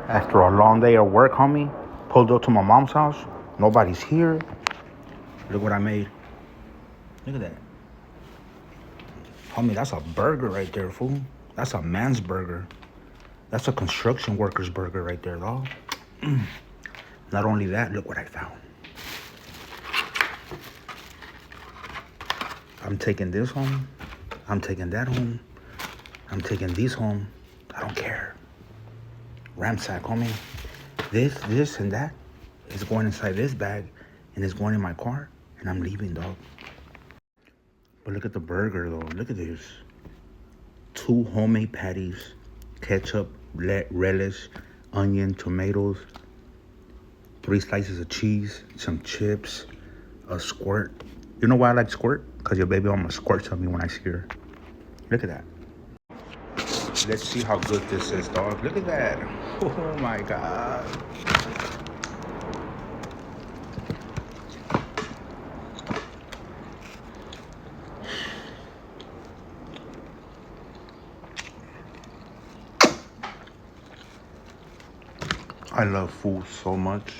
After a long day of work, homie, pulled up to my mom's house. Nobody's here. Look what I made. Look at that. Homie, that's a burger right there, fool. That's a man's burger. That's a construction worker's burger right there, dog. Not only that, look what I found. I'm taking this home. I'm taking that home. I'm taking these home. I don't care. Ramsack, homie. This, and that is going inside this bag and it's going in my car and I'm leaving, dog. But look at the burger, though. Look at this. 2 homemade patties, ketchup, relish, onion, tomatoes, 3 slices of cheese, some chips, a squirt. You know why I like squirt? Because your baby mama squirts on me when I see her. Look at that. Let's see how good this is, dog. Look at that. Oh my God. I love food so much.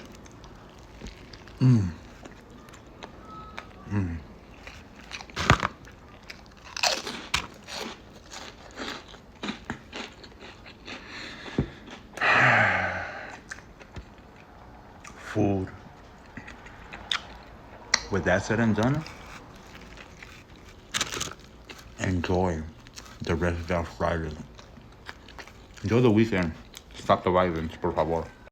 Food. With that said and done, enjoy the rest of that Friday. Enjoy the weekend. Stop the violence, por favor.